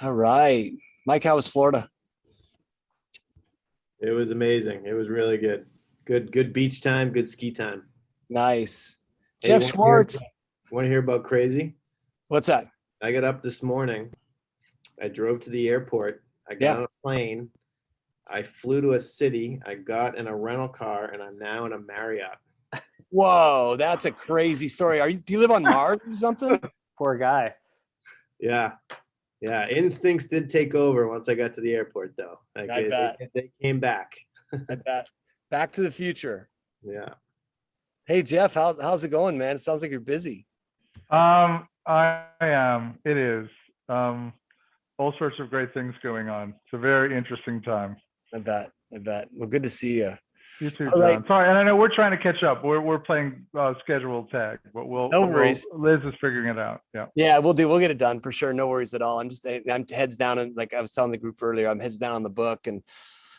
All right. Mike, how was Florida? It was amazing. It was really good. Good beach time, good ski time. Nice. Hey, Jeff Schwartz. Want to hear about crazy? What's that? I got up this morning. I drove to the airport. I got on a plane. I flew to a city. I got in a rental car, and I'm now in a Marriott. Whoa, that's a crazy story. Do you live on Mars or something? Poor guy. Yeah. Instincts did take over once I got to the airport, though. I bet. They came back. I bet. Back to the future. Yeah. Hey, Jeff, how's it going, man? It sounds like you're busy. I am. It is. All sorts of great things going on. It's a very interesting time. I bet. Well, good to see you. You too, All John. right. Sorry, and I know we're trying to catch up. We're playing scheduled tag, but No worries. Liz is figuring it out. Yeah. Yeah, we'll get it done for sure. No worries at all. I'm heads down, and like I was telling the group earlier, I'm heads down on the book, and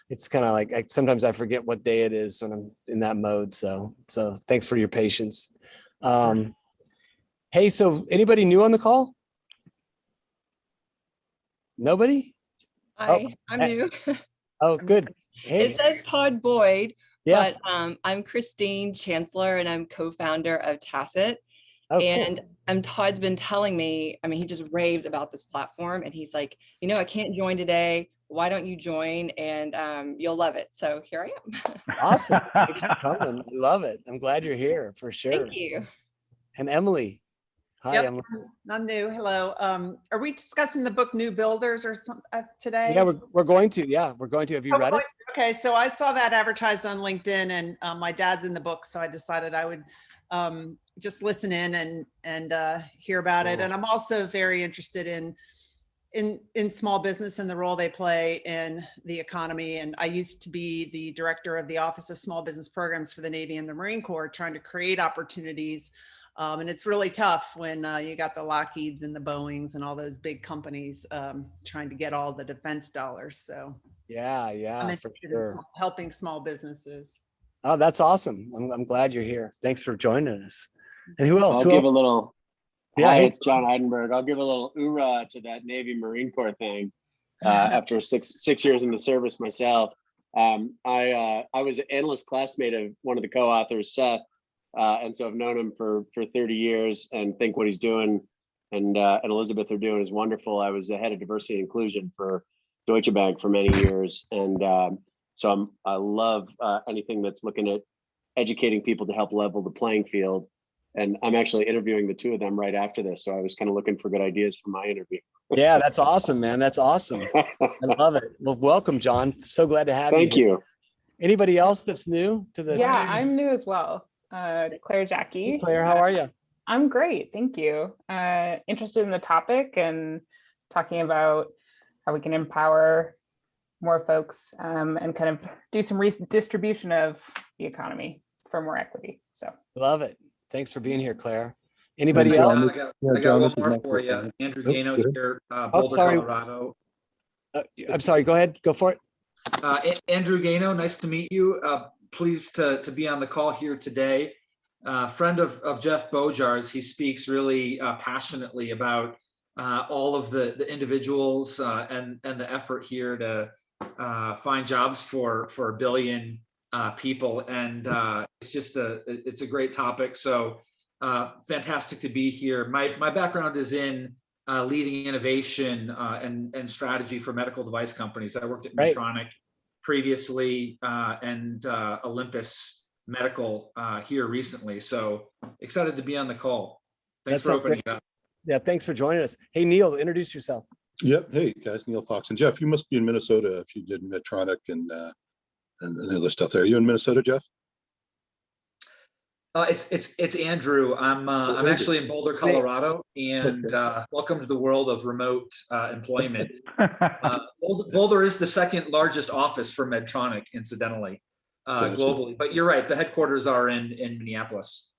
it's kind of like sometimes I forget what day it is when I'm in that mode. So thanks for your patience. Hey, so anybody new on the call? Nobody? Hi, I'm new. Oh, good. Hey. It says Todd Boyd, Yeah. but I'm Christine Chancellor and I'm co-founder of Tacit. Oh, cool. And Todd's been telling me, he just raves about this platform and he's like, I can't join today. Why don't you join? And you'll love it. So here I am. Awesome. Thanks for coming. I love it. I'm glad you're here for sure. Thank you. And Emily. Hi, Yep, Emily. I'm new. Hello. Are we discussing the book New Builders or something today? Yeah, we're going to. Yeah, we're going to. Have you read it? Okay, so I saw that advertised on LinkedIn, and my dad's in the book, so I decided I would just listen in and hear about it. And I'm also very interested in small business and the role they play in the economy. And I used to be the director of the Office of Small Business Programs for the Navy and the Marine Corps, trying to create opportunities. And it's really tough when you got the Lockheeds and the Boeings and all those big companies trying to get all the defense dollars. So yeah, I'm for interested sure. in helping small businesses. Oh, that's awesome. I'm glad you're here. Thanks for joining us. And who else? I'll give a little. Yeah, hi, it's John Eidenberg. I'll give a little hoorah to that Navy Marine Corps thing. After six years in the service myself, I was an analyst classmate of one of the co-authors, Seth. And so I've known him for 30 years and think what he's doing and Elizabeth are doing is wonderful. I was the head of diversity and inclusion for Deutsche Bank for many years. And so I love anything that's looking at educating people to help level the playing field. And I'm actually interviewing the two of them right after this. So I was kind of looking for good ideas for my interview. Yeah, that's awesome, man. That's awesome. I love it. Well, welcome, John. So glad to have you. Thank you. Anybody else that's new to the? Yeah, I'm new as well. Claire Jackie. Hey, Claire, how are you? I'm great, thank you. Interested in the topic and talking about how we can empower more folks and kind of do some redistribution of the economy for more equity. So love it. Thanks for being here, Claire. Anybody else? I got one more for you. Andrew Gano here, Boulder, Colorado. I'm sorry, go ahead, go for it. Andrew Gano, nice to meet you. Pleased to be on the call here today. Friend of Jeff Bojar's, he speaks really passionately about all of the individuals and the effort here to find jobs for 1 billion people. And it's a great topic. So fantastic to be here. My background is in leading innovation and strategy for medical device companies. I worked at Medtronic previously and Olympus Medical here recently. So excited to be on the call. Thanks for opening it up. Yeah, thanks for joining us. Hey, Neil, introduce yourself. Yep. Hey, guys, Neil Fox. And Jeff, you must be in Minnesota if you did Medtronic and the other stuff there. Are you in Minnesota, Jeff? It's Andrew. I'm actually in Boulder, Colorado, and welcome to the world of remote employment. Boulder is the second largest office for Medtronic, incidentally, globally. But you're right, the headquarters are in Minneapolis.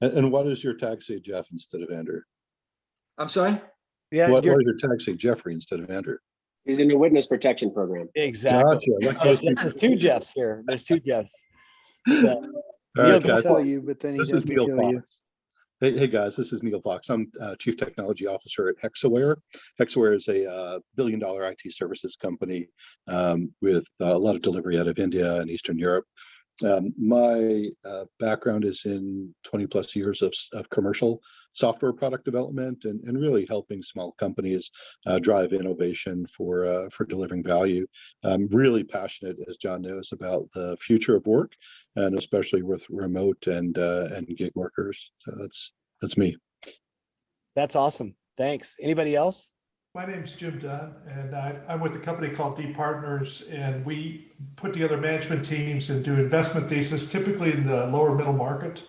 And what does your tag say, Jeff, instead of Andrew? I'm sorry? Yeah. What does your tag say, Jeffrey, instead of Andrew? He's in the witness protection program. Exactly. Gotcha. There's two Jeffs here. There's two Jeffs. So, all right, Neil, guys. tell you, but then he this is doesn't Neil kill you. Fox. Hey guys, this is Neil Fox. I'm Chief Technology Officer at Hexaware. Hexaware is a billion-dollar IT services company with a lot of delivery out of India and Eastern Europe. My background is in 20 plus years of commercial software product development and really helping small companies drive innovation for delivering value. I'm really passionate, as John knows, about the future of work, and especially with remote and gig workers. So that's me. That's awesome. Thanks. Anybody else? My name's Jim Dunn, and I'm with a company called Deep Partners, and we put together management teams and do investment thesis, typically in the lower middle market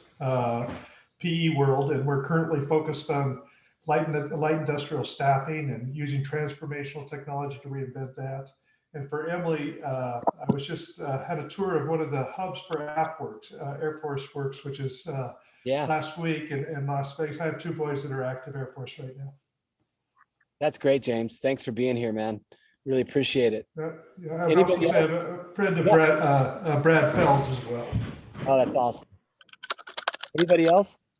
PE world, and we're currently focused on light industrial staffing and using transformational technology to reinvent that. And for Emily, I was just had a tour of one of the hubs for AFWorks, Air Force Works, which is last week in Las Vegas. I have 2 boys that are active Air Force right now. That's great, James. Thanks for being here, man. Really appreciate it. I've also said a friend of Brad Felds as well. Oh, that's awesome. Anybody else?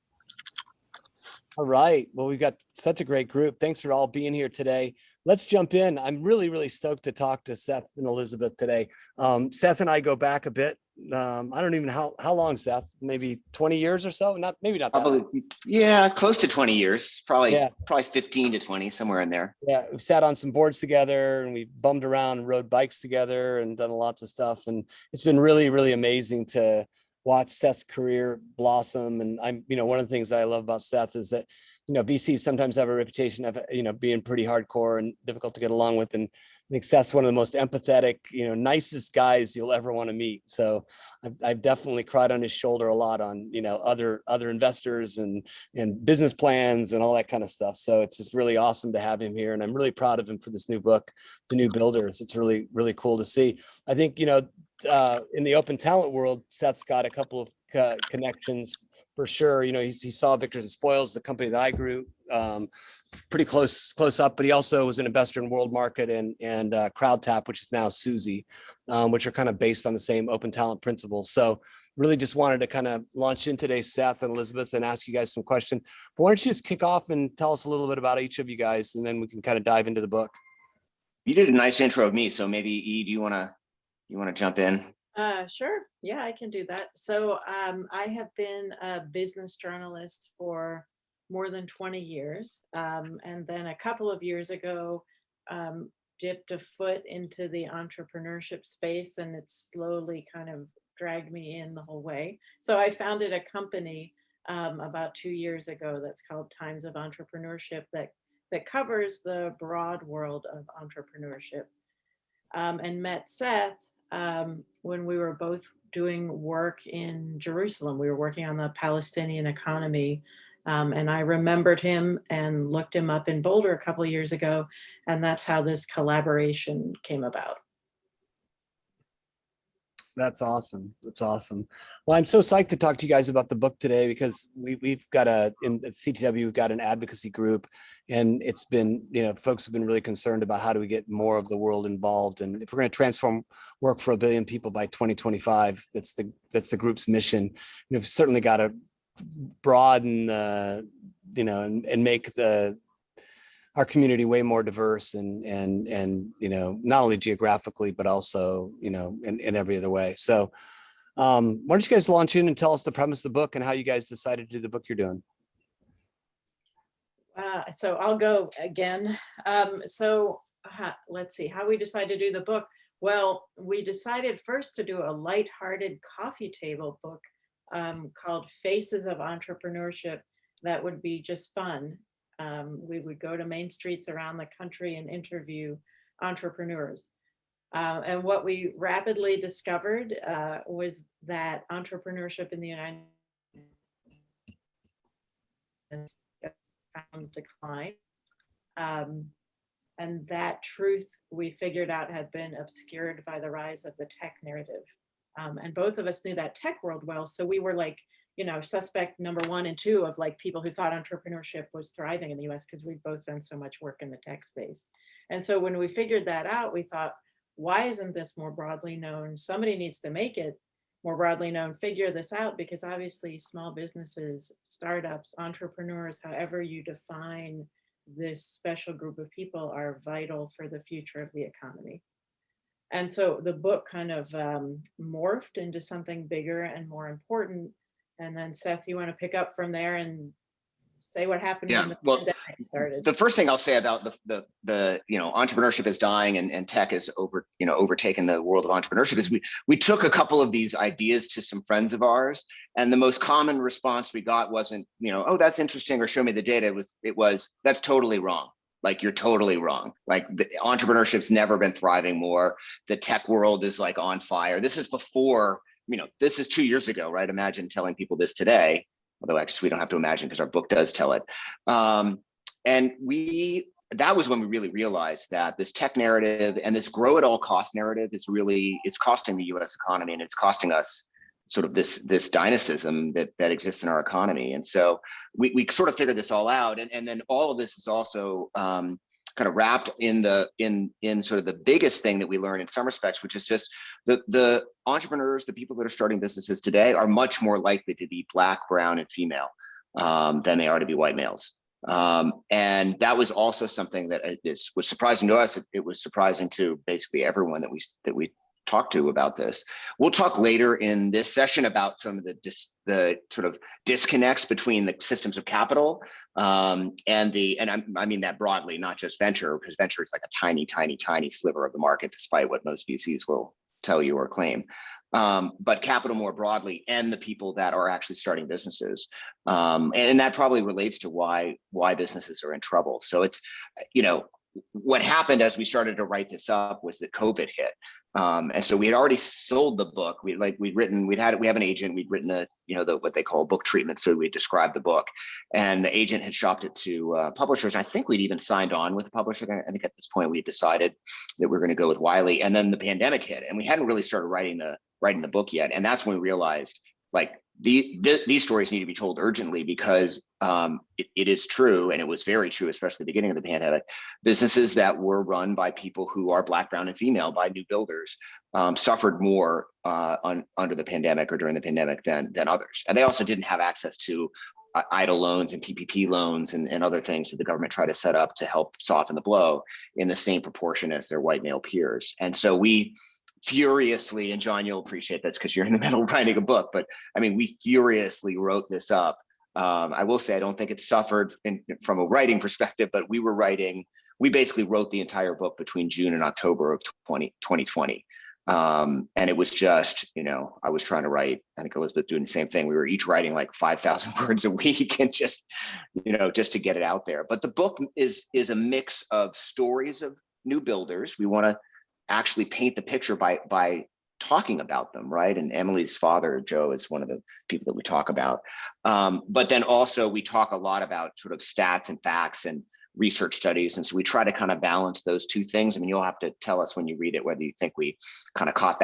All right. Well, we've got such a great group. Thanks for all being here today. Let's jump in. I'm really, really stoked to talk to Seth and Elizabeth today. Seth and I go back a bit. I don't even know how long, Seth, maybe 20 years or so? Maybe not that Probably, long. yeah, close to 20 years, probably 15 to 20, somewhere in there. Yeah, we've sat on some boards together and we bummed around and rode bikes together and done lots of stuff. And it's been really, really amazing to watch Seth's career blossom. And one of the things that I love about Seth is that, VCs sometimes have a reputation of, being pretty hardcore and difficult to get along with. And I think Seth's one of the most empathetic, nicest guys you'll ever want to meet. So I've definitely cried on his shoulder a lot on, other investors and business plans and all that kind of stuff. So it's just really awesome to have him here. And I'm really proud of him for this new book, The New Builders. It's really, really cool to see. I think, in the open talent world, Seth's got a couple of connections for sure. He saw Victors and Spoils, the company that I grew pretty close up, but he also was an investor in World Market and CrowdTap, which is now Suzy, which are kind of based on the same open talent principles. So really just wanted to kind of launch in today, Seth and Elizabeth, and ask you guys some questions. But why don't you just kick off and tell us a little bit about each of you guys, and then we can kind of dive into the book. You did a nice intro of me, so maybe E, do you want to jump in? Sure. Yeah, I can do that. So I have been a business journalist for more than 20 years. And then a couple of years ago, dipped a foot into the entrepreneurship space, and it slowly kind of dragged me in the whole way. So I founded a company about 2 years ago that's called Times of Entrepreneurship that covers the broad world of entrepreneurship. And met Seth when we were both doing work in Jerusalem. We were working on the Palestinian economy. And I remembered him and looked him up in Boulder a couple of years ago. And that's how this collaboration came about. That's awesome. That's awesome. Well, I'm so psyched to talk to you guys about the book today because we've got in CTW, we've got an advocacy group, and it's been, folks have been really concerned about how do we get more of the world involved. And if we're going to transform work for 1 billion people by 2025, that's the group's mission. We've certainly got to broaden and make our community way more diverse and not only geographically, but also, in every other way. So why don't you guys launch in and tell us the premise of the book and how you guys decided to do the book you're doing? So I'll go again. Let's see how we decided to do the book. Well, we decided first to do a lighthearted coffee table book called Faces of Entrepreneurship. That would be just fun. We would go to main streets around the country and interview entrepreneurs. And what we rapidly discovered was that entrepreneurship in the United States found decline. And that truth we figured out had been obscured by the rise of the tech narrative. And both of us knew that tech world well. So we were like, suspect number 1 and 2 of like people who thought entrepreneurship was thriving in the US because we've both done so much work in the tech space. And so when we figured that out, we thought, why isn't this more broadly known? Somebody needs to make it. more broadly known figure this out, because obviously small businesses, startups, entrepreneurs, however you define this special group of people, are vital for the future of the economy. And so the book kind of morphed into something bigger and more important. And then Seth, you want to pick up from there and say what happened when Yeah, the well, pandemic started? the first thing I'll say about the entrepreneurship is dying and tech is overtaken the world of entrepreneurship is we took a couple of these ideas to some friends of ours, and the most common response we got wasn't, oh, that's interesting, or show me the data. It was that's totally wrong. Like, you're totally wrong. Like, the entrepreneurship's never been thriving more. The tech world is like on fire. This is before, this is 2 years ago, right? Imagine telling people this today. Although actually we don't have to imagine, because our book does tell it. And that was when we really realized that this tech narrative and this grow at all cost narrative it's costing the US economy, and it's costing us sort of this dynamism that exists in our economy. And so we sort of figured this all out. And then all of this is also kind of wrapped in sort of the biggest thing that we learn in some respects, which is just the entrepreneurs, the people that are starting businesses today, are much more likely to be Black, brown, and female than they are to be white males. And that was also something that was surprising to us. It was surprising to basically everyone that we talked to about this. We'll talk later in this session about some of the sort of disconnects between the systems of capital and I mean that broadly, not just venture, because venture is like a tiny, tiny, tiny sliver of the market, despite what most VCs will tell you or claim. But capital more broadly, and the people that are actually starting businesses. And that probably relates to why businesses are in trouble. So it's, what happened as we started to write this up was that COVID hit. And so we had already sold the book. We have an agent, we'd written what they call book treatment. So we described the book, and the agent had shopped it to publishers. I think we'd even signed on with the publisher. I think at this point we had decided that we were going to go with Wiley, and then the pandemic hit, and we hadn't really started writing the book yet. And that's when we realized, like, these stories need to be told urgently, because it is true, and it was very true, especially at the beginning of the pandemic. Businesses that were run by people who are Black, brown, and female, by new builders, suffered more under the pandemic or during the pandemic than others. And they also didn't have access to EIDL loans and PPP loans and other things that the government tried to set up to help soften the blow in the same proportion as their white male peers. And so we furiously, and John, you'll appreciate this because you're in the middle of writing a book, but I mean, we furiously wrote this up. I will say, I don't think it suffered from a writing perspective, but we basically wrote the entire book between June and October of 2020. And it was just, I was trying to write, I think Elizabeth doing the same thing. We were each writing like 5,000 words a week, and just to get it out there. But the book is a mix of stories of new builders. We want to actually paint the picture by talking about them, right? And Emily's father, Joe, is one of the people that we talk about. But then also we talk a lot about sort of stats and facts and research studies. And so we try to kind of balance those two things. I mean, you'll have to tell us when you read it whether you think we kind of got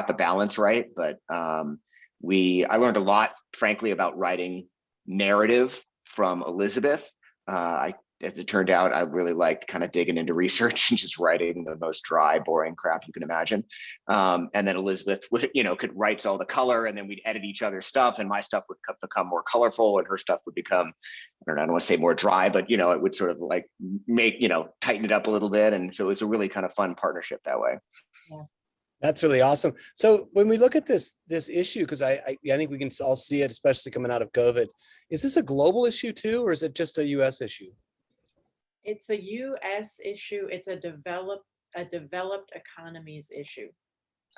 the balance right. But I learned a lot, frankly, about writing narrative from Elizabeth. As it turned out, I really liked kind of digging into research and just writing the most dry, boring crap you can imagine. And then Elizabeth could write all the color, and then we'd edit each other's stuff, and my stuff would become more colorful, and her stuff would become, I don't want to say more dry, but it would sort of like make, tighten it up a little bit. And so it was a really kind of fun partnership that way. Yeah. That's really awesome. So when we look at this issue, because I think we can all see it, especially coming out of COVID, is this a global issue too, or is it just a US issue? It's a US issue. It's a developed economies issue.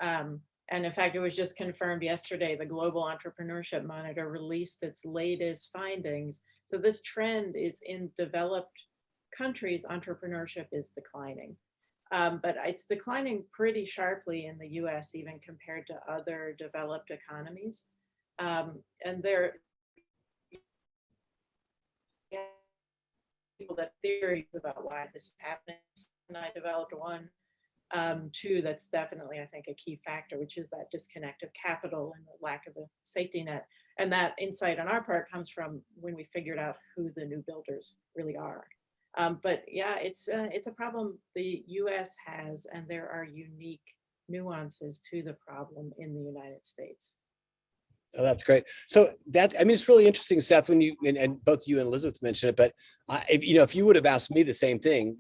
And in fact, it was just confirmed yesterday, the Global Entrepreneurship Monitor released its latest findings. So this trend is in developed countries, entrepreneurship is declining. But it's declining pretty sharply in the US, even compared to other developed economies. And there people that theories about why this is happening, and I developed one. Two, that's definitely, I think, a key factor, which is that disconnect of capital and the lack of a safety net. And that insight on our part comes from when we figured out who the new builders really are. But yeah, it's a problem the US has, and there are unique nuances to the problem in the United States. Oh, that's great. So that, I mean, it's really interesting, Seth, when you, and both you and Elizabeth mentioned it, but if you would have asked me the same thing,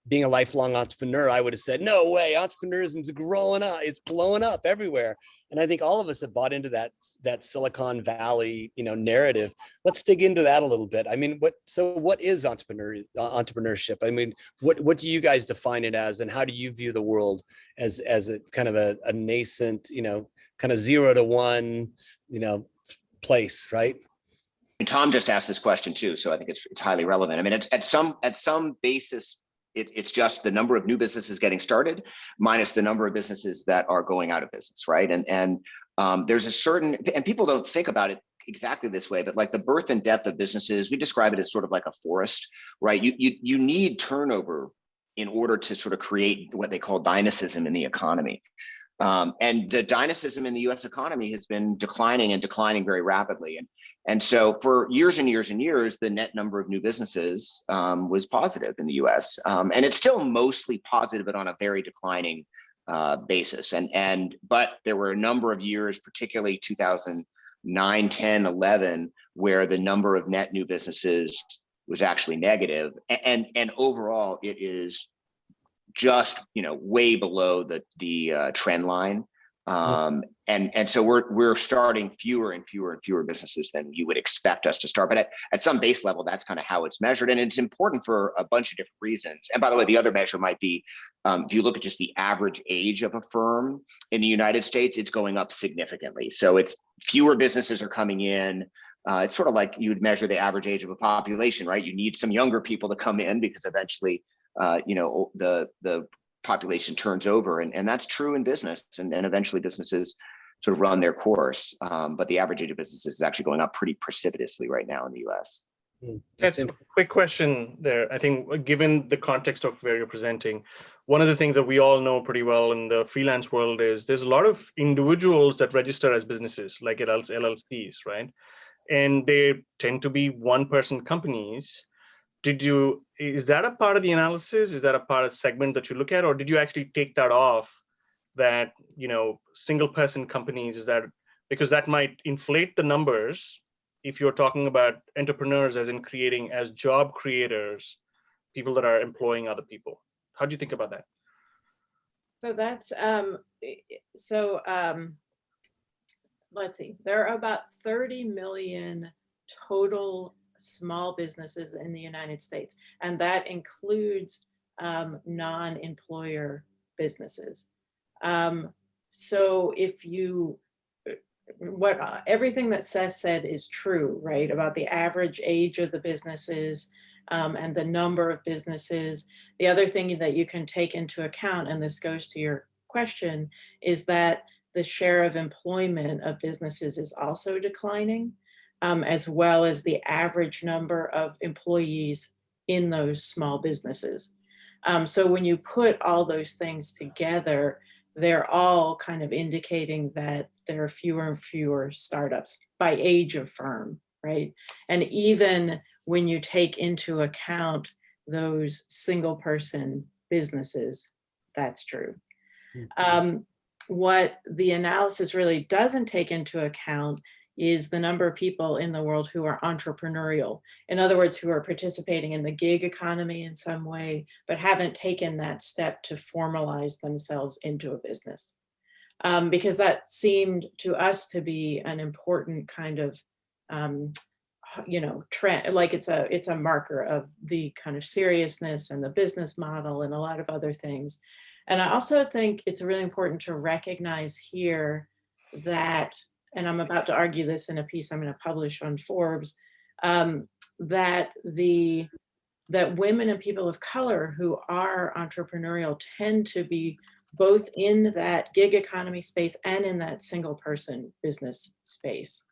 being a lifelong entrepreneur, I would have said, no way, entrepreneurism is growing up. It's blowing up everywhere. And I think all of us have bought into that Silicon Valley, narrative. Let's dig into that a little bit. I mean, what is entrepreneurship? I mean, what do you guys define it as, and how do you view the world as a kind of a nascent, kind of 0 to 1, place, right? And Tom just asked this question too, so I think it's highly relevant. I mean, at some basis, it's just the number of new businesses getting started minus the number of businesses that are going out of business, right? And there's a certain, and people don't think about it exactly this way, but like the birth and death of businesses, we describe it as sort of like a forest, right? You need turnover in order to sort of create what they call dynamism in the economy. And the dynamism in the US economy has been declining and declining very rapidly. And so for years and years and years, the net number of new businesses was positive in the US. And it's still mostly positive, but on a very declining basis. But there were a number of years, particularly 2009, 10, 11, where the number of net new businesses was actually negative. And overall, it is just way below the trend line, and so we're starting fewer and fewer businesses than you would expect us to start. But at some base level, that's kind of how it's measured, and it's important for a bunch of different reasons. And by the way, the other measure might be if you look at just the average age of a firm in the United States, it's going up significantly. So it's fewer businesses are coming in. It's sort of like you would measure the average age of a population, right? You need some younger people to come in because eventually the population turns over, and that's true in business, and eventually businesses sort of run their course. But the average age of businesses is actually going up pretty precipitously right now in the US. That's a quick question there. I think given the context of where you're presenting, one of the things that we all know pretty well in the freelance world is there's a lot of individuals that register as businesses, like LLCs, right? And they tend to be one-person companies. Is that a part of the analysis? Is that a part of the segment that you look at, or did you actually take that off, that single person companies, because that might inflate the numbers if you're talking about entrepreneurs as job creators, people that are employing other people? How do you think about that? So that's let's see, there are about 30 million total small businesses in the United States, and that includes non-employer businesses. So if everything that Seth said is true, right, about the average age of the businesses and the number of businesses. The other thing that you can take into account, and this goes to your question, is that the share of employment of businesses is also declining, as well as the average number of employees in those small businesses. So when you put all those things together, they're all kind of indicating that there are fewer and fewer startups by age of firm, right? And even when you take into account those single person businesses, that's true. What the analysis really doesn't take into account is the number of people in the world who are entrepreneurial. In other words, who are participating in the gig economy in some way, but haven't taken that step to formalize themselves into a business. Because that seemed to us to be an important kind of, trend, like it's a marker of the kind of seriousness and the business model and a lot of other things. And I also think it's really important to recognize here that, and I'm about to argue this in a piece I'm going to publish on Forbes, that women and people of color who are entrepreneurial tend to be both in that gig economy space and in that single person business space.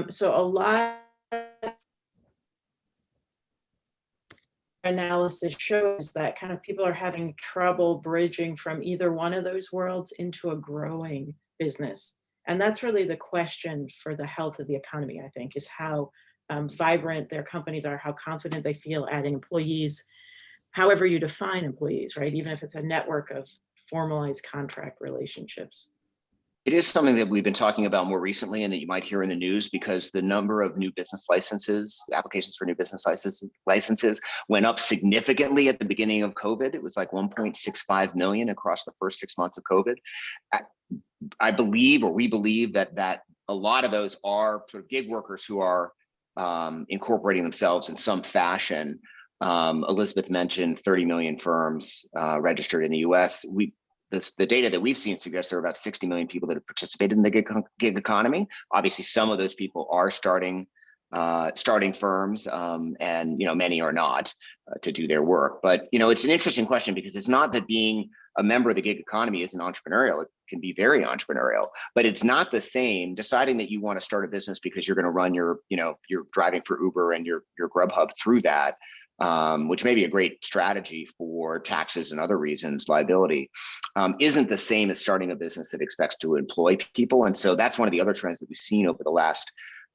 So a lot of analysis shows that kind of people are having trouble bridging from either one of those worlds into a growing business. And that's really the question for the health of the economy, I think, is how vibrant their companies are, how confident they feel adding employees, however you define employees, right? Even if it's a network of formalized contract relationships. It is something that we've been talking about more recently and that you might hear in the news, because the number of new business licenses, applications for new business licenses went up significantly at the beginning of COVID. It was like 1.65 million across the first 6 months of COVID. I believe, or we believe, that a lot of those are sort of gig workers who are incorporating themselves in some fashion. Elizabeth mentioned 30 million firms registered in the US. The data that we've seen suggests there are about 60 million people that have participated in the gig economy. Obviously, some of those people are starting firms, and many are not to do their work. But it's an interesting question, because it's not that being a member of the gig economy isn't entrepreneurial. It can be very entrepreneurial, but it's not the same. Deciding that you want to start a business because you're going to run you're driving for Uber and your Grubhub through that. Which may be a great strategy for taxes and other reasons, liability, isn't the same as starting a business that expects to employ people. And so that's one of the other trends that we've seen over the last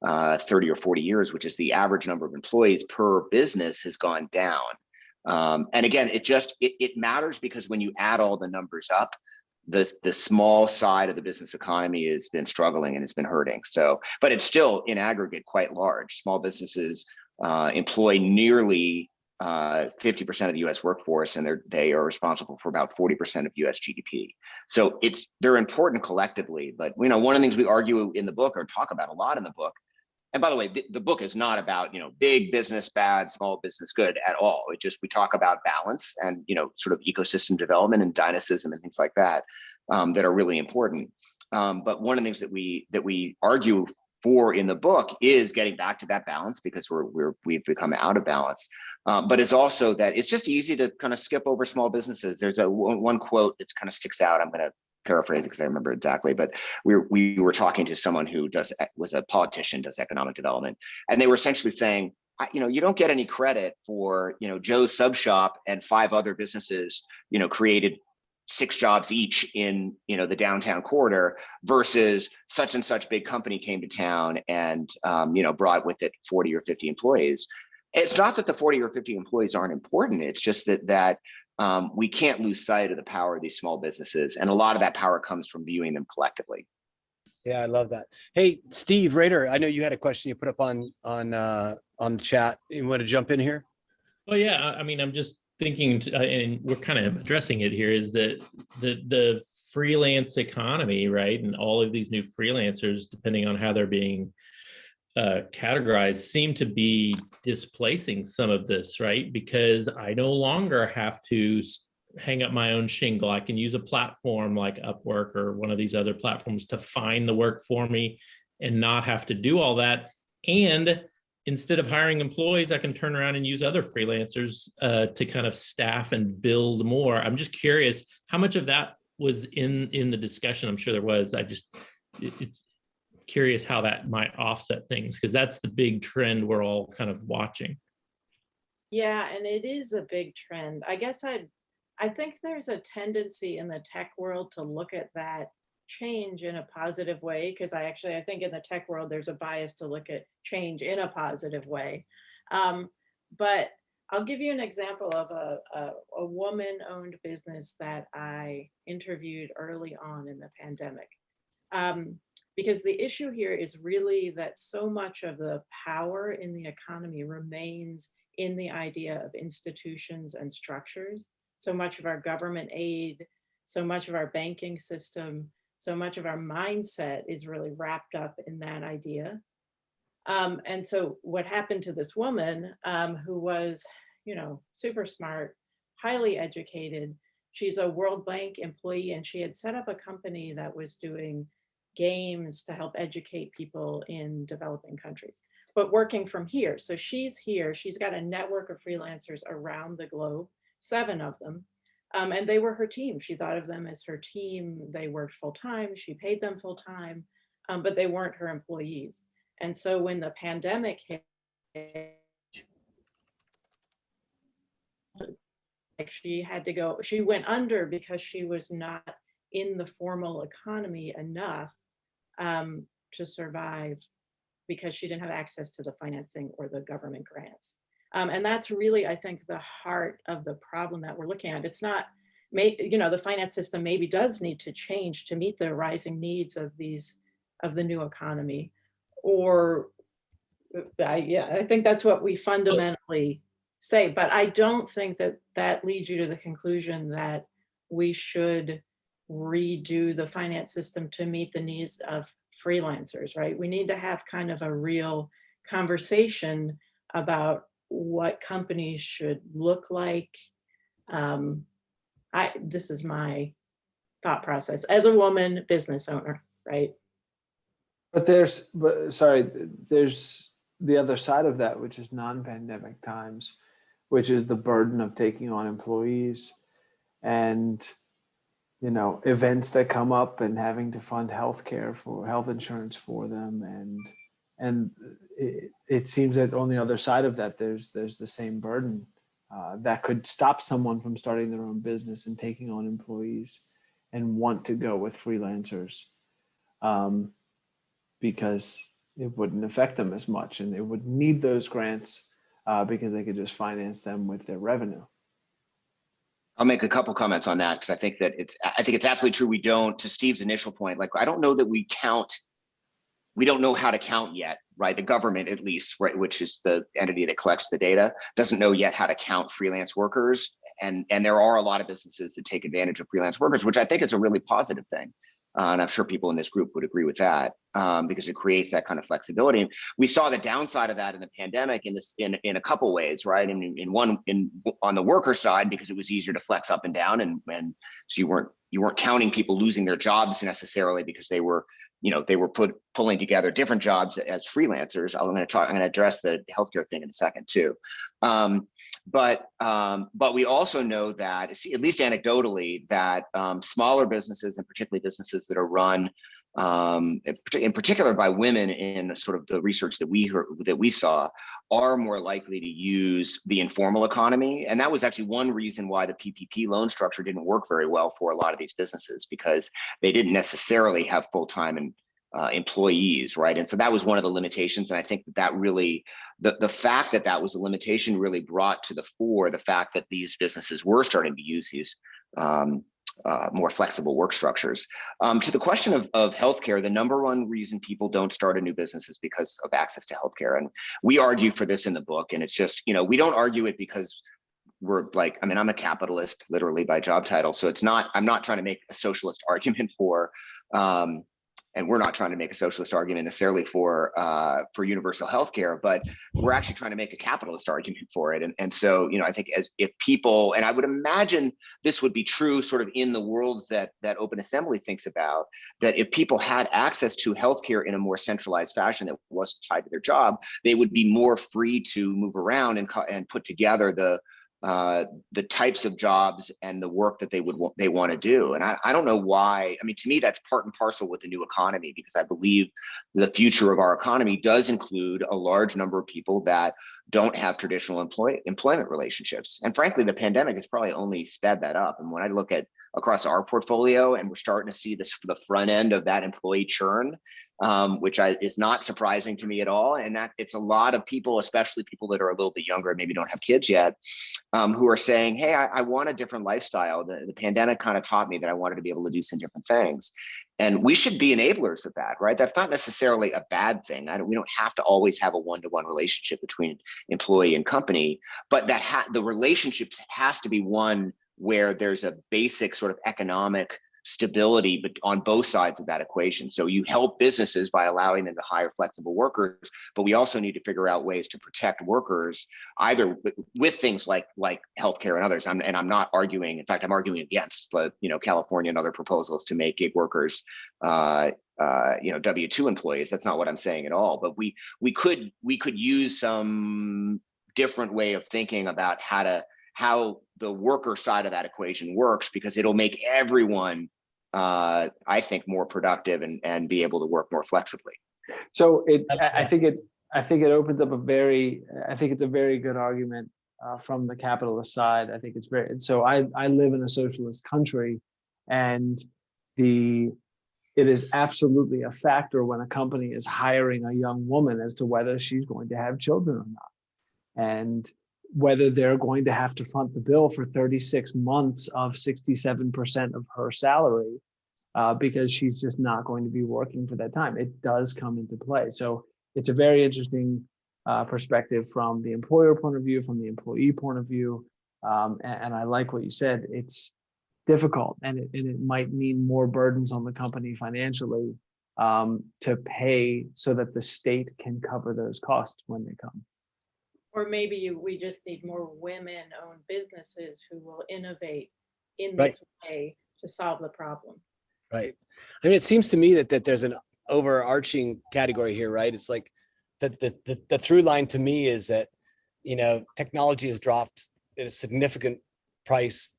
30 or 40 years, which is the average number of employees per business has gone down. And again, it matters because when you add all the numbers up, the small side of the business economy has been struggling and has been hurting. So, but it's still in aggregate quite large. Small businesses employ nearly 50% of the U.S. workforce, and they are responsible for about 40% of U.S. GDP. So they're important collectively. But one of the things we argue in the book, or talk about a lot in the book, and by the way, the book is not about big business bad, small business good at all. We talk about balance and sort of ecosystem development and dynamism and things like that that are really important. But one of the things that we argue for in the book is getting back to that balance, because we've become out of balance. But it's also that it's just easy to kind of skip over small businesses. There's one quote that kind of sticks out. I'm going to paraphrase it because I remember exactly, but we were talking to someone who was a politician, does economic development, and they were essentially saying, you don't get any credit for Joe's Sub Shop and 5 other businesses created 6 jobs each in the downtown corridor versus such and such big company came to town and brought with it 40 or 50 employees. It's not that the 40 or 50 employees aren't important. It's just that we can't lose sight of the power of these small businesses, and a lot of that power comes from viewing them collectively. Yeah, I love that. Hey, Steve Rader, I know you had a question you put up on the chat. You want to jump in here? Oh yeah, I mean, I'm just thinking, and we're kind of addressing it here, is that the freelance economy, right? And all of these new freelancers, depending on how they're being categorized, seem to be displacing some of this, right? Because I no longer have to hang up my own shingle. I can use a platform like Upwork or one of these other platforms to find the work for me and not have to do all that. And instead of hiring employees, I can turn around and use other freelancers to kind of staff and build more. I'm just curious how much of that was in the discussion. I'm sure there was. It's curious how that might offset things, because that's the big trend we're all kind of watching. Yeah, and it is a big trend. I guess I think there's a tendency in the tech world to look at that change in a positive way, because I think in the tech world there's a bias to look at change in a positive way. But I'll give you an example of a woman-owned business that I interviewed early on in the pandemic. Because the issue here is really that so much of the power in the economy remains in the idea of institutions and structures. So much of our government aid, so much of our banking system, so much of our mindset is really wrapped up in that idea. And so what happened to this woman who was, super smart, highly educated, she's a World Bank employee, and she had set up a company that was doing games to help educate people in developing countries, but working from here. So she's here, she's got a network of freelancers around the globe, 7 of them. And they were her team. She thought of them as her team. They worked full time. She paid them full time, but they weren't her employees. And so when the pandemic hit, she had to go, she went under because she was not in the formal economy enough to survive, because she didn't have access to the financing or the government grants. And that's really, I think, the heart of the problem that we're looking at. It's not the finance system maybe does need to change to meet the rising needs of the new economy. Or I think that's what we fundamentally say, but I don't think that leads you to the conclusion that we should redo the finance system to meet the needs of freelancers, right? We need to have kind of a real conversation about what companies should look like. This is my thought process as a woman business owner, right? But there's the other side of that, which is non-pandemic times, which is the burden of taking on employees and, events that come up and having to fund health insurance for them. And it seems that on the other side of that, there's the same burden that could stop someone from starting their own business and taking on employees and want to go with freelancers. Because it wouldn't affect them as much, and they would need those grants because they could just finance them with their revenue. I'll make a couple comments on that because I think it's absolutely true. We don't, to Steve's initial point, like I don't know that we don't know how to count yet, right? The government, at least, right, which is the entity that collects the data, doesn't know yet how to count freelance workers. And there are a lot of businesses that take advantage of freelance workers, which I think is a really positive thing. And I'm sure people in this group would agree with that because it creates that kind of flexibility. And we saw the downside of that in the pandemic in a couple ways, right? On the worker side, because it was easier to flex up and down, and so you weren't counting people losing their jobs necessarily because they were pulling together different jobs as freelancers. I'm going to address the healthcare thing in a second too. But we also know that, at least anecdotally, that smaller businesses, and particularly businesses that are run in particular by women in sort of the research that we saw, are more likely to use the informal economy. And that was actually one reason why the PPP loan structure didn't work very well for a lot of these businesses, because they didn't necessarily have full-time employees, right? And so that was one of the limitations. And I think that really, the fact that was a limitation really brought to the fore the fact that these businesses were starting to use these more flexible work structures. To the question of healthcare, the number one reason people don't start a new business is because of access to healthcare. And we argue for this in the book. And it's just, we don't argue it because we're like, I'm a capitalist literally by job title. So I'm not trying to make a socialist argument for, and we're not trying to make a socialist argument necessarily for universal healthcare, but we're actually trying to make a capitalist argument for it. And so, I think if people, and I would imagine this would be true sort of in the worlds that Open Assembly thinks about, that if people had access to healthcare in a more centralized fashion that wasn't tied to their job, they would be more free to move around and put together the types of jobs and the work that they want to do. And I don't know why. To me, that's part and parcel with the new economy, because I believe the future of our economy does include a large number of people that don't have traditional employment relationships. And frankly, the pandemic has probably only sped that up. And when I look at across our portfolio, and we're starting to see the front end of that employee churn, which is not surprising to me at all. And that it's a lot of people, especially people that are a little bit younger and maybe don't have kids yet, who are saying, hey, I want a different lifestyle. The pandemic kind of taught me that I wanted to be able to do some different things. And we should be enablers of that, right? That's not necessarily a bad thing. We don't have to always have a one-to-one relationship between employee and company, but the relationship has to be one where there's a basic sort of economic stability on both sides of that equation. So you help businesses by allowing them to hire flexible workers, but we also need to figure out ways to protect workers, either with things like healthcare and others. I'm not arguing. In fact, I'm arguing against California and other proposals to make gig workers W-2 employees. That's not what I'm saying at all. But we could use some different way of thinking about how the worker side of that equation works, because it'll make everyone, I think, more productive and be able to work more flexibly. So I think it opens up I think it's a very good argument from the capitalist side. I think it's so I live in a socialist country, and it is absolutely a factor when a company is hiring a young woman as to whether she's going to have children or not. And whether they're going to have to front the bill for 36 months of 67% of her salary, because she's just not going to be working for that time. It does come into play. So it's a very interesting perspective from the employer point of view, from the employee point of view. And I like what you said. It's difficult, and it might mean more burdens on the company financially to pay so that the state can cover those costs when they come. Or maybe we just need more women-owned businesses who will innovate in Right. this way to solve the problem. Right. I mean, it seems to me that there's an overarching category here, right? It's like the through line to me is that, technology has dropped at a significant price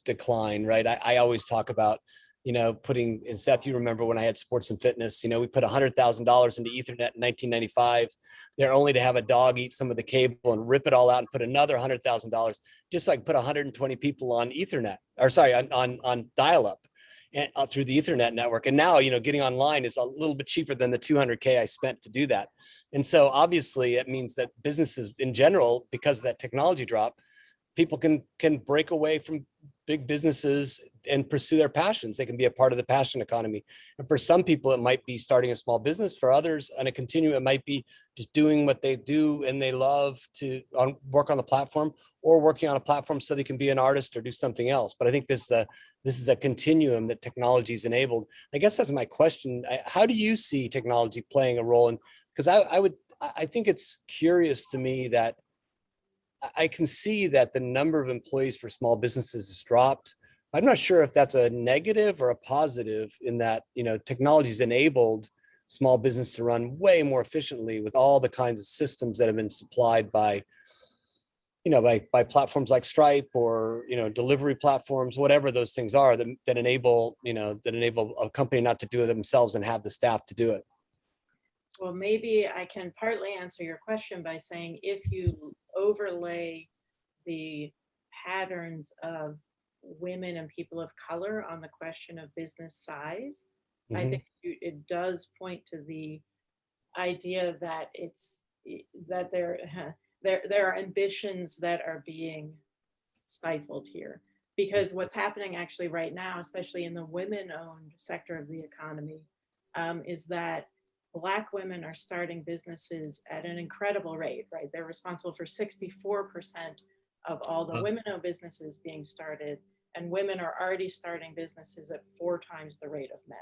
decline, right? I always talk about, putting, and Seth, you remember when I had sports and fitness, we put $100,000 into Ethernet in 1995. They're only to have a dog eat some of the cable and rip it all out and put another $100,000, just like put 120 people on Ethernet, or sorry, on dial-up and through the Ethernet network. And now, getting online is a little bit cheaper than the $200K I spent to do that. And so obviously it means that businesses in general, because of that technology drop, people can break away from big businesses and pursue their passions. They can be a part of the passion economy. And for some people, it might be starting a small business. For others, on a continuum, it might be just doing what they do and they love to work on the platform, or working on a platform so they can be an artist or do something else. But I think this is a continuum that technology has enabled. I guess that's my question. How do you see technology playing a role in? Because I think it's curious to me that I can see that the number of employees for small businesses has dropped. I'm not sure if that's a negative or a positive, in that, technology's enabled small business to run way more efficiently with all the kinds of systems that have been supplied by platforms like Stripe, or, delivery platforms, whatever those things are that enable a company not to do it themselves and have the staff to do it. Well, maybe I can partly answer your question by saying, if you overlay the patterns of women and people of color on the question of business size, I think it does point to the idea that that there are ambitions that are being stifled here. Because what's happening actually right now, especially in the women-owned sector of the economy, is that Black women are starting businesses at an incredible rate, right? They're responsible for 64% of all the women-owned businesses being started, and women are already starting businesses at 4 times the rate of men.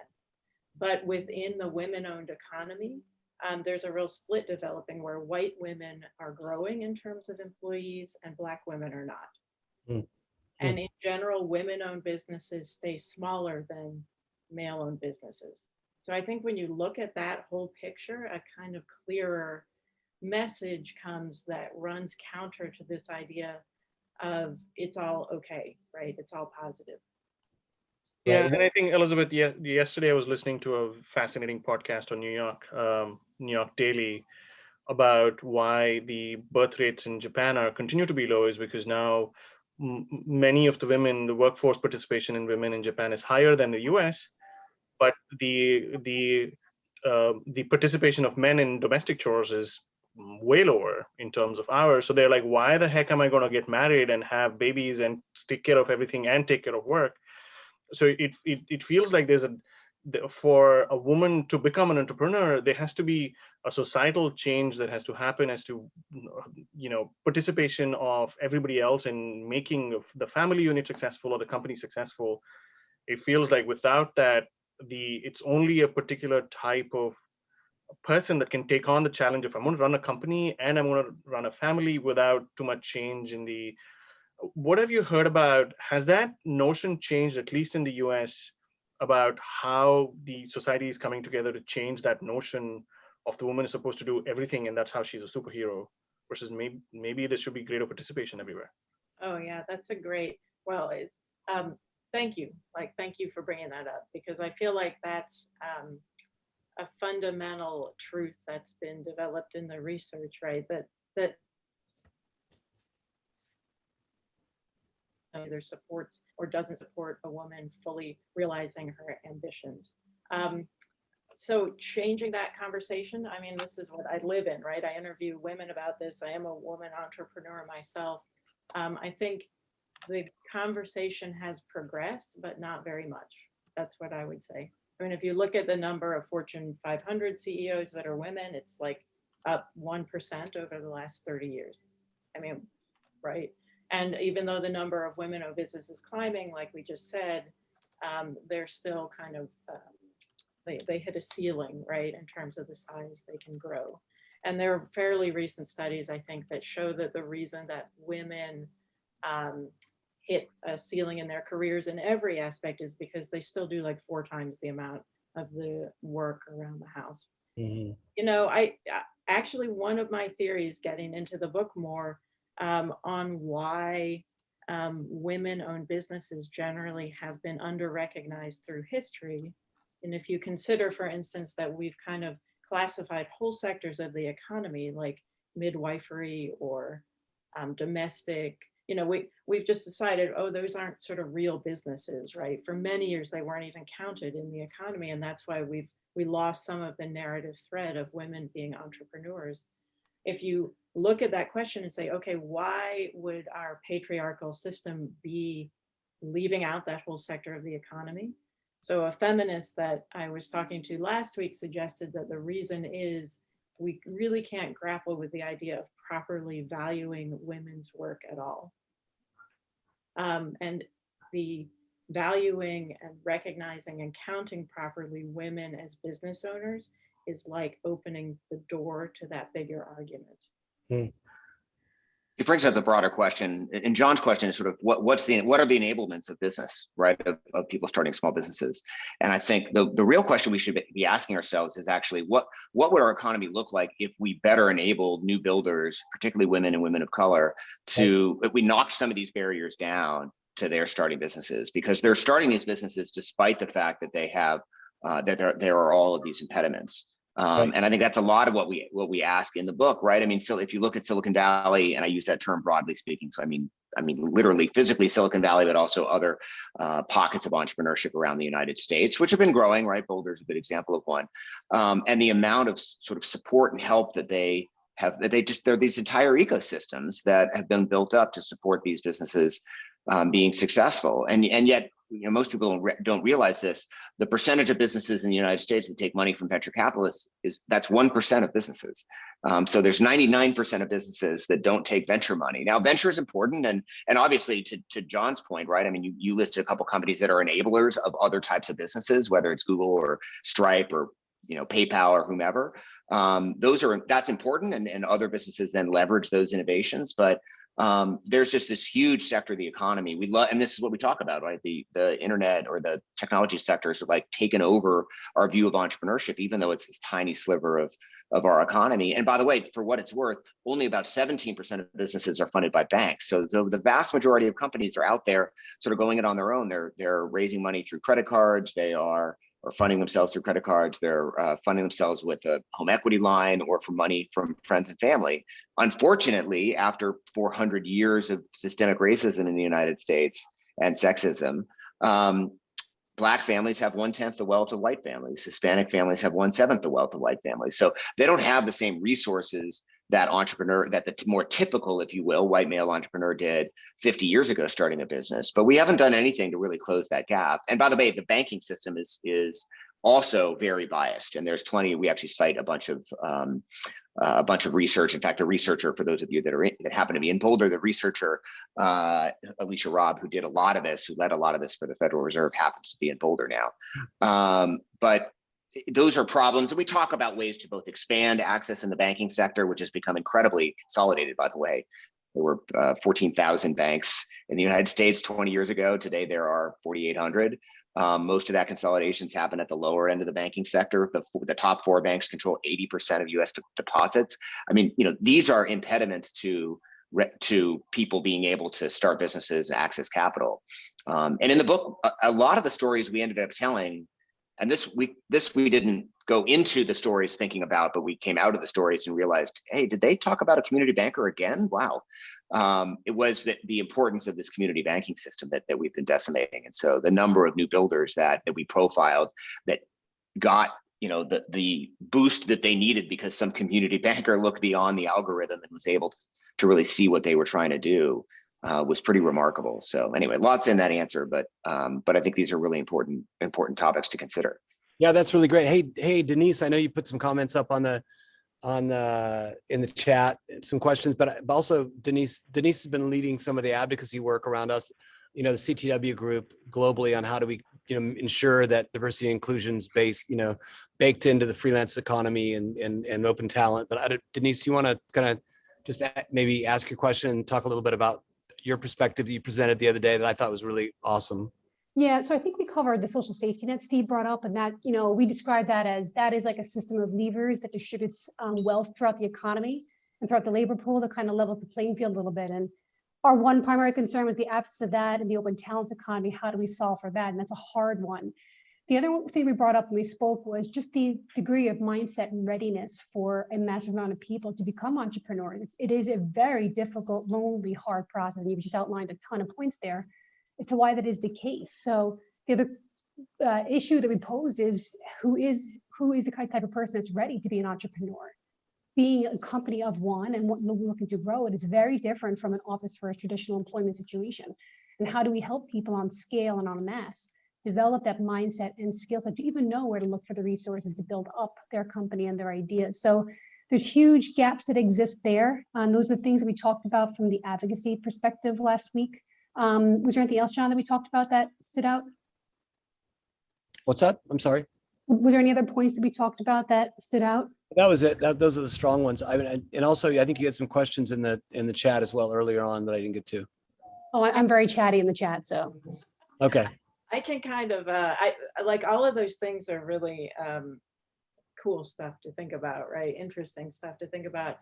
But within the women-owned economy, there's a real split developing where white women are growing in terms of employees and Black women are not. And in general, women-owned businesses stay smaller than male-owned businesses. So I think when you look at that whole picture, a kind of clearer message comes that runs counter to this idea of it's all okay, right? It's all positive. Yeah, and I think, Elizabeth, yesterday I was listening to a fascinating podcast on New York Daily, about why the birth rates in Japan continue to be low, is because now many of the women, the workforce participation in women in Japan is higher than the US, but the participation of men in domestic chores is way lower in terms of hours. So they're like, why the heck am I going to get married and have babies and take care of everything and take care of work? So it feels like for a woman to become an entrepreneur, there has to be a societal change that has to happen as to, participation of everybody else in making the family unit successful or the company successful. It feels like without that, it's only a particular type of person that can take on the challenge of, I'm going to run a company and I'm going to run a family without too much change in the. What have you heard about? Has that notion changed, at least in the US, about how the society is coming together to change that notion of the woman is supposed to do everything and that's how she's a superhero, versus maybe there should be greater participation everywhere? Oh yeah, that's a great, well, thank you. Thank you for bringing that up, because I feel like that's a fundamental truth that's been developed in the research, right? That either supports or doesn't support a woman fully realizing her ambitions. so changing that conversation, I mean, this is what I live in, right? I interview women about this. I am a woman entrepreneur myself. I think the conversation has progressed, but not very much. That's what I would say. I mean, if you look at the number of Fortune 500 CEOs that are women, it's like up 1% over the last 30 years. I mean, right? And even though the number of women-owned businesses is climbing, like we just said, they're still kind of, they hit a ceiling, right, in terms of the size they can grow. And there are fairly recent studies, I think, that show that the reason that women hit a ceiling in their careers in every aspect is because they still do like 4 times the amount of the work around the house. Mm-hmm. You know, I actually, one of my theories getting into the book more on why women-owned businesses generally have been under-recognized through history. And if you consider, for instance, that we've kind of classified whole sectors of the economy like midwifery or domestic, you know, we've just decided, oh, those aren't sort of real businesses, right? For many years, they weren't even counted in the economy. And that's why we lost some of the narrative thread of women being entrepreneurs. If you look at that question and say, okay, why would our patriarchal system be leaving out that whole sector of the economy? So a feminist that I was talking to last week suggested that the reason is we really can't grapple with the idea of properly valuing women's work at all. And the valuing and recognizing and counting properly women as business owners is like opening the door to that bigger argument. It brings up the broader question, and John's question is sort of what are the enablements of business, right? Of people starting small businesses. And I think the real question we should be asking ourselves is actually what would our economy look like if we better enabled new builders, particularly women and women of color, if we knocked some of these barriers down to their starting businesses, because they're starting these businesses despite the fact that they have that there are all of these impediments. And I think that's a lot of what we ask in the book, right? I mean, so if you look at Silicon Valley, and I use that term broadly speaking, so I mean literally physically Silicon Valley, but also other pockets of entrepreneurship around the United States, which have been growing, right? Boulder's a good example of one. And the amount of sort of support and help that they have, there are these entire ecosystems that have been built up to support these businesses being successful. And yet, you know, most people don't realize this. The percentage of businesses in the United States that take money from venture capitalists that's 1% of businesses. So there's 99% of businesses that don't take venture money. Now, venture is important, and obviously to John's point, right? I mean, you listed a couple companies that are enablers of other types of businesses, whether it's Google or Stripe or PayPal or whomever. That's important, and other businesses then leverage those innovations, but there's just this huge sector of the economy we love, and this is what we talk about, right? The internet or the technology sectors have like taken over our view of entrepreneurship, even though it's this tiny sliver of our economy. And by the way, for what it's worth, only about 17% of businesses are funded by banks. So the vast majority of companies are out there sort of going it on their own. They're raising money through credit cards. They are funding themselves through credit cards. They're funding themselves with a home equity line or from money from friends and family. Unfortunately, after 400 years of systemic racism in the United States and sexism, Black families have 1/10 the wealth of white families. Hispanic families have 1/7 the wealth of white families. So they don't have the same resources that the more typical, if you will, white male entrepreneur did 50 years ago starting a business. But we haven't done anything to really close that gap. And by the way, the banking system is also very biased. And there's plenty. We actually cite a bunch of research. In fact, a researcher, for those of you that happen to be in Boulder, the researcher Alicia Robb, who did a lot of this, who led a lot of this for the Federal Reserve, happens to be in Boulder now. But those are problems, and we talk about ways to both expand access in the banking sector, which has become incredibly consolidated, by the way. There were 14,000 banks in the United States 20 years ago. Today, there are 4,800. Most of that consolidations happen at the lower end of the banking sector. The top 4 banks control 80% of U.S. deposits. I mean, these are impediments to people being able to start businesses and access capital. And in the book, a lot of the stories we ended up telling, and this we didn't go into the stories thinking about, but we came out of the stories and realized, hey, did they talk about a community banker again? Wow. It was the importance of this community banking system that we've been decimating. And so the number of new builders that we profiled that got the boost that they needed because some community banker looked beyond the algorithm and was able to really see what they were trying to do was pretty remarkable. So anyway, lots in that answer, but I think these are really important topics to consider. Yeah, that's really great. Hey, Denise, I know you put some comments up in the chat, some questions, but also Denise has been leading some of the advocacy work around us, the CTW group globally on how do we, ensure that diversity and inclusion is baked into the freelance economy and open talent. But Denise, you want to kind of just maybe ask your question and talk a little bit about your perspective that you presented the other day that I thought was really awesome. Yeah, so I think we covered the social safety net Steve brought up, and that, we describe that is like a system of levers that distributes wealth throughout the economy and throughout the labor pool that kind of levels the playing field a little bit. And our one primary concern was the absence of that in the open talent economy. How do we solve for that? And that's a hard one. The other thing we brought up when we spoke was just the degree of mindset and readiness for a massive amount of people to become entrepreneurs. It is a very difficult, lonely, hard process. And you've just outlined a ton of points there as to why that is the case. So the other issue that we posed is who is the type of person that's ready to be an entrepreneur? Being a company of one and looking to grow it is very different from an office first traditional employment situation. And how do we help people on scale and on mass develop that mindset and skill set to even know where to look for the resources to build up their company and their ideas? So there's huge gaps that exist there. Those are the things that we talked about from the advocacy perspective last week. Was there anything else, John, that we talked about that stood out? What's that? I'm sorry. Was there any other points that we talked about that stood out? That was it. Those are the strong ones. And also, I think you had some questions in the chat as well earlier on that I didn't get to. Oh, I'm very chatty in the chat, so. Okay. I can kind of, I like all of those things are really cool stuff to think about, right? Interesting stuff to think about.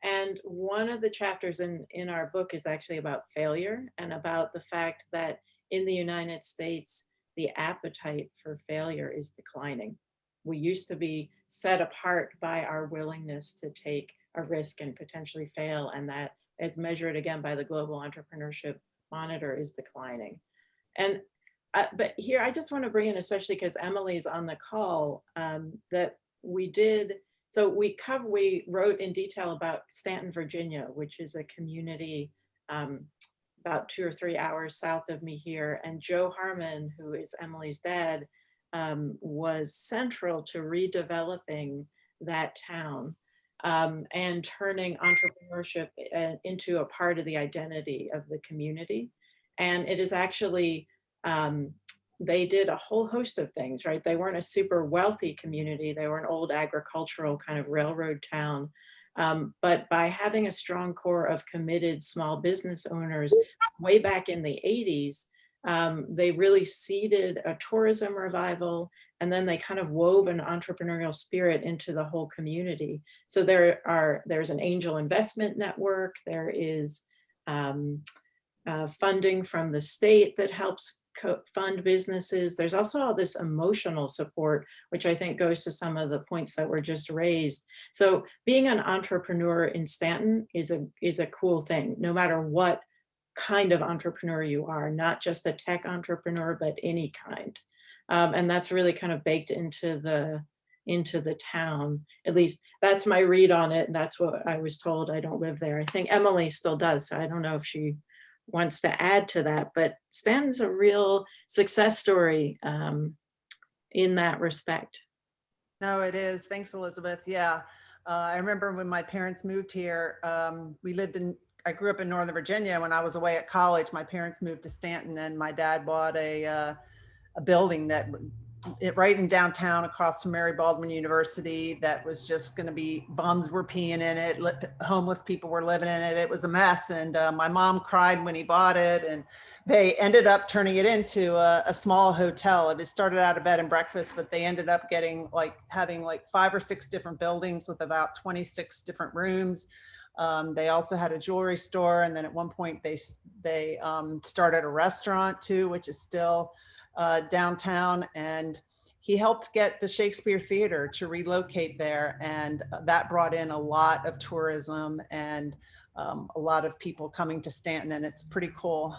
And one of the chapters in our book is actually about failure and about the fact that in the United States, the appetite for failure is declining. We used to be set apart by our willingness to take a risk and potentially fail. And that, as measured again by the Global Entrepreneurship Monitor, is declining. And but here, I just want to bring in, especially because Emily's on the call, that we did. So we wrote in detail about Stanton, Virginia, which is a community about 2 or 3 hours south of me here. And Joe Harmon, who is Emily's dad, was central to redeveloping that town and turning entrepreneurship into a part of the identity of the community. And it is actually, they did a whole host of things, right? They weren't a super wealthy community. They were an old agricultural kind of railroad town. But by having a strong core of committed small business owners way back in the 80s, they really seeded a tourism revival, and then they kind of wove an entrepreneurial spirit into the whole community. So there's an angel investment network. There is funding from the state that helps fund businesses. There's also all this emotional support, which I think goes to some of the points that were just raised. So being an entrepreneur in Stanton is a cool thing, no matter what kind of entrepreneur you are, not just a tech entrepreneur, but any kind. And that's really kind of baked into the town. At least that's my read on it. And that's what I was told. I don't live there. I think Emily still does. So I don't know if she wants to add to that, but Stanton's a real success story in that respect. No, it is. Thanks, Elizabeth. Yeah. I remember when my parents moved here, I grew up in Northern Virginia. When I was away at college, my parents moved to Stanton, and my dad bought a building right in downtown across from Mary Baldwin University that was just going to be, bums were peeing in it, homeless people were living in it. It was a mess. And my mom cried when he bought it, and they ended up turning it into a small hotel. It started out a bed and breakfast, but they ended up having 5 or 6 different buildings with about 26 different rooms. They also had a jewelry store. And then at one point they started a restaurant too, which is still downtown. And he helped get the Shakespeare Theater to relocate there. And that brought in a lot of tourism and a lot of people coming to Stanton, and it's pretty cool.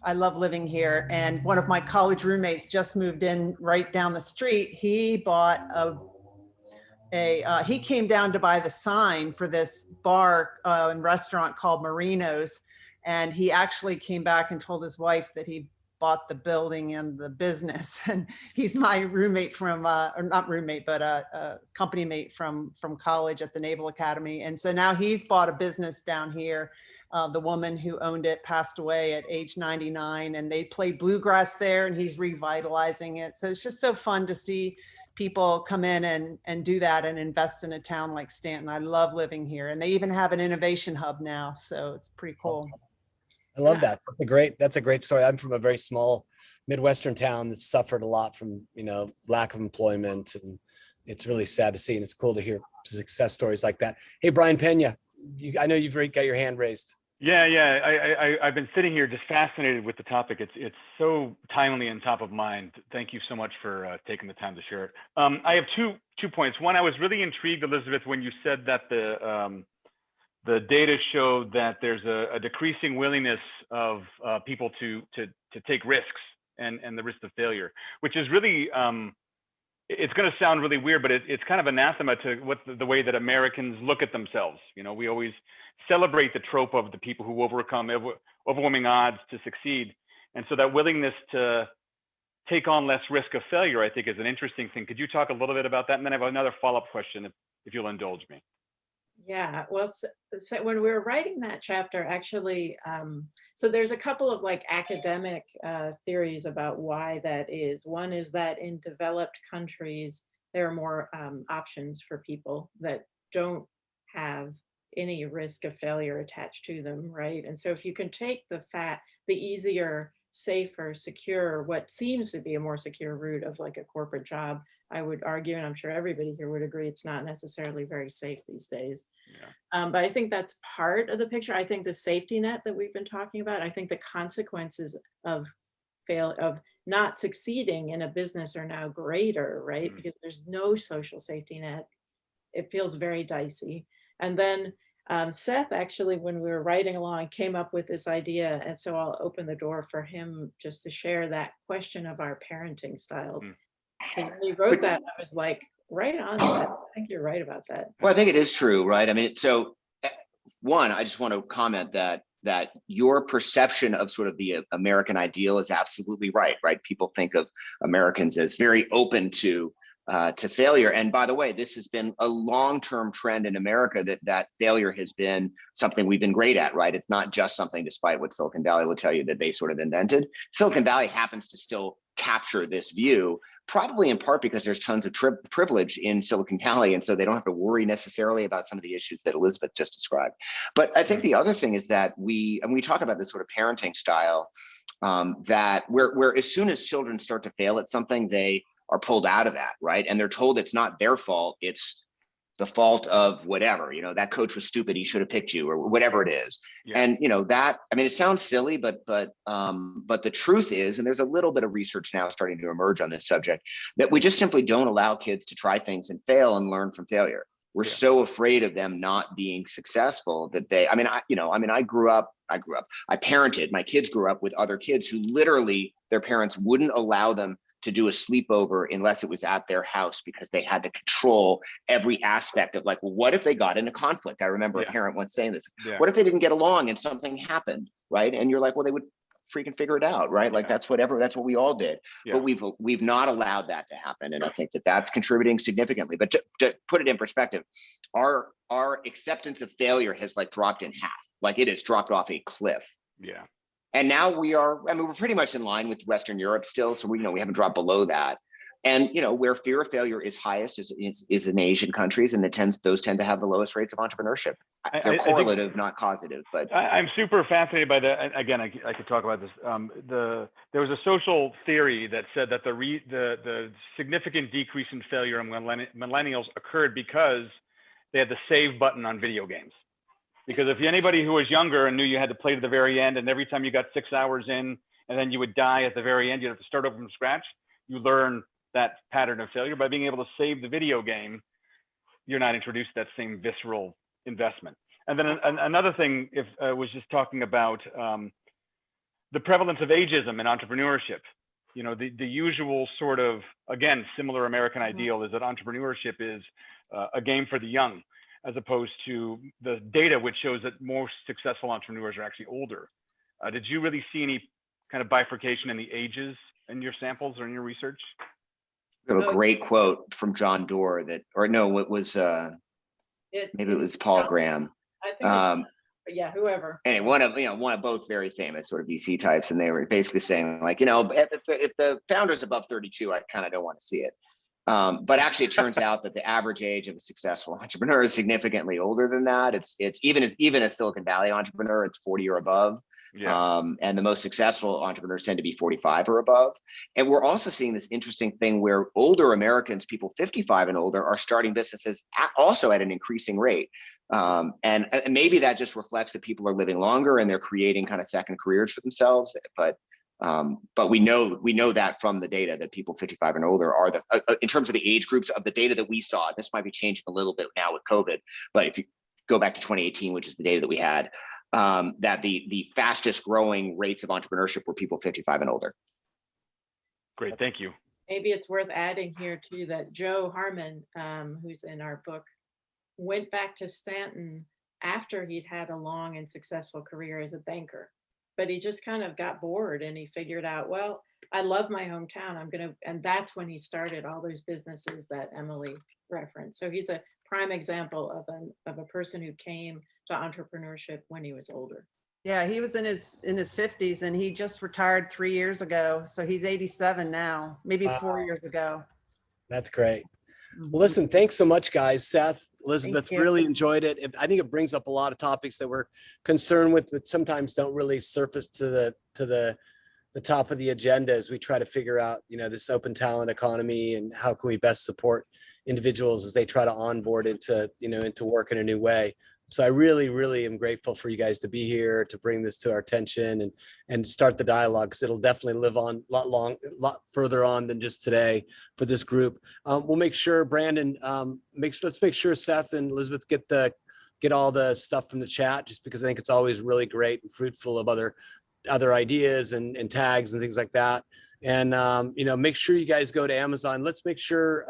I love living here. And one of my college roommates just moved in right down the street. He bought he came down to buy the sign for this bar and restaurant called Marino's. And he actually came back and told his wife that he bought the building and the business. And he's my roommate from, or not roommate, but a company mate from college at the Naval Academy. And so now he's bought a business down here. The woman who owned it passed away at age 99, and they played bluegrass there, and he's revitalizing it. So it's just so fun to see people come in and do that and invest in a town like Stanton. I love living here. And they even have an innovation hub now. So it's pretty cool. I love that. That's a great story. I'm from a very small Midwestern town that suffered a lot from, lack of employment, and it's really sad to see. And it's cool to hear success stories like that. Hey, Brian Pena, I know you've got your hand raised. Yeah. I've been sitting here just fascinated with the topic. It's so timely and top of mind. Thank you so much for taking the time to share it. I have two points. One, I was really intrigued, Elizabeth, when you said that the data showed that there's a decreasing willingness of people to take risks and the risk of failure, which is really, it's going to sound really weird, but it's kind of anathema to the way that Americans look at themselves. We always celebrate the trope of the people who overcome overwhelming odds to succeed. And so that willingness to take on less risk of failure, I think, is an interesting thing. Could you talk a little bit about that? And then I have another follow-up question, if you'll indulge me. Yeah, well, so when we were writing that chapter, actually, so there's a couple of academic theories about why that is. One is that in developed countries, there are more options for people that don't have any risk of failure attached to them, right? And so if you can take the easier, safer, secure, what seems to be a more secure route of a corporate job, I would argue, and I'm sure everybody here would agree, it's not necessarily very safe these days. Yeah. But I think that's part of the picture. I think the safety net that we've been talking about, I think the consequences of not succeeding in a business are now greater, right? Because there's no social safety net. It feels very dicey. And then Seth, actually, when we were writing along, came up with this idea. And so I'll open the door for him just to share that question of our parenting styles. Because when he wrote that, I was like, right on, Seth. I think you're right about that. Well, I think it is true, right? I mean, so one, I just want to comment that your perception of sort of the American ideal is absolutely right? People think of Americans as very open to failure. And by the way, this has been a long-term trend in America that failure has been something we've been great at, right? It's not just something, despite what Silicon Valley will tell you, that they sort of invented. Silicon Valley happens to still capture this view, probably in part because there's tons of privilege in Silicon Valley. And so they don't have to worry necessarily about some of the issues that Elizabeth just described. But I think the other thing is that we talk about this sort of parenting style that where as soon as children start to fail at something, they are pulled out of that, right? And they're told it's not their fault, it's the fault of whatever, that coach was stupid, he should have picked you, or whatever it is. Yeah. And that, I mean, it sounds silly, but the truth is, and there's a little bit of research now starting to emerge on this subject, that we just simply don't allow kids to try things and fail and learn from failure. We're so afraid of them not being successful that I parented, my kids grew up with other kids who literally their parents wouldn't allow them to do a sleepover unless it was at their house, because they had to control every aspect of what if they got in a conflict? I remember a parent once saying this, what if they didn't get along and something happened, right? And you're like, well, they would freaking figure it out, right? That's what we all did. But we've not allowed that to happen. And I think that's contributing significantly. But to put it in perspective, our acceptance of failure has dropped in half. It has dropped off a cliff. Yeah. And now we're pretty much in line with Western Europe still. So we haven't dropped below that. And, where fear of failure is highest is in Asian countries, and those tend to have the lowest rates of entrepreneurship. They're correlative, not causative. But I'm super fascinated by that. Again, I could talk about this. There was a social theory that said that the significant decrease in failure in millennials occurred because they had the save button on video games. Because if anybody who was younger and knew you had to play to the very end, and every time you got 6 hours in and then you would die at the very end, you'd have to start over from scratch, you learn that pattern of failure. By being able to save the video game, you're not introduced to that same visceral investment. And then another thing, was just talking about the prevalence of ageism in entrepreneurship. You know, the usual sort of, again, similar American ideal is that entrepreneurship is a game for the young, as opposed to the data which shows that most successful entrepreneurs are actually older. Did you really see any kind of bifurcation in the ages in your samples or in your research? We have a great quote from John Doerr that, or no, it was maybe it was Paul Graham. I think yeah, whoever. And one of both very famous sort of VC types, and they were basically saying like, if the founder's above 32, I kind of don't want to see it. But actually, it turns out that the average age of a successful entrepreneur is significantly older than that. It's even a Silicon Valley entrepreneur, it's 40 or above. Yeah. And the most successful entrepreneurs tend to be 45 or above. And we're also seeing this interesting thing where older Americans, people 55 and older, are starting businesses also at an increasing rate. And maybe that just reflects that people are living longer and they're creating kind of second careers for themselves. But we know that from the data that people 55 and older are in terms of the age groups of the data that we saw. This might be changing a little bit now with COVID, but if you go back to 2018, which is the data that we had, that the fastest growing rates of entrepreneurship were people 55 and older. Great, thank you. Maybe it's worth adding here too that Joe Harmon, who's in our book, went back to Stanton after he'd had a long and successful career as a banker. But he just kind of got bored and he figured out, well, I love my hometown. And that's when he started all those businesses that Emily referenced. So he's a prime example of a person who came to entrepreneurship when he was older. Yeah, he was in his 50s and he just retired 3 years ago. So he's 87 now, maybe 4 years ago. That's great. Well, listen, thanks so much, guys. Seth, Elizabeth, really enjoyed it. I think it brings up a lot of topics that we're concerned with, but sometimes don't really surface to the top of the agenda as we try to figure out, this open talent economy and how can we best support individuals as they try to onboard into work in a new way. So I really, really am grateful for you guys to be here, to bring this to our attention and start the dialogue, because it'll definitely live on a lot further on than just today for this group. We'll make sure, Brandon, let's make sure Seth and Elizabeth get all the stuff from the chat, just because I think it's always really great and fruitful of other ideas and tags and things like that. And, make sure you guys go to Amazon. Let's make sure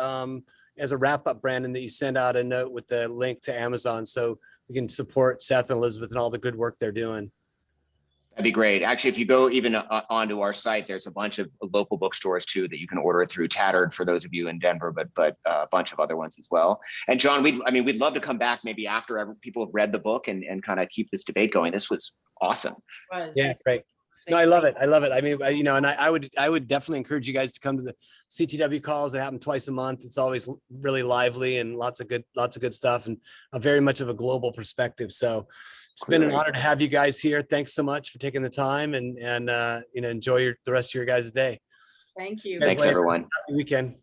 as a wrap up, Brandon, that you send out a note with the link to Amazon so we can support Seth and Elizabeth and all the good work they're doing. That'd be great. Actually, if you go even onto our site, there's a bunch of local bookstores too that you can order it through. Tattered for those of you in Denver, but a bunch of other ones as well. And John, we'd love to come back maybe after people have read the book and kind of keep this debate going. This was awesome. Yeah, great. No, I love it. I love it. I mean, and I would definitely encourage you guys to come to the CTW calls that happen twice a month. It's always really lively and lots of good stuff and a very much of a global perspective. So it's been an honor to have you guys here. Thanks so much for taking the time and enjoy the rest of your guys' day. Thank you. Thanks, everyone. Happy weekend.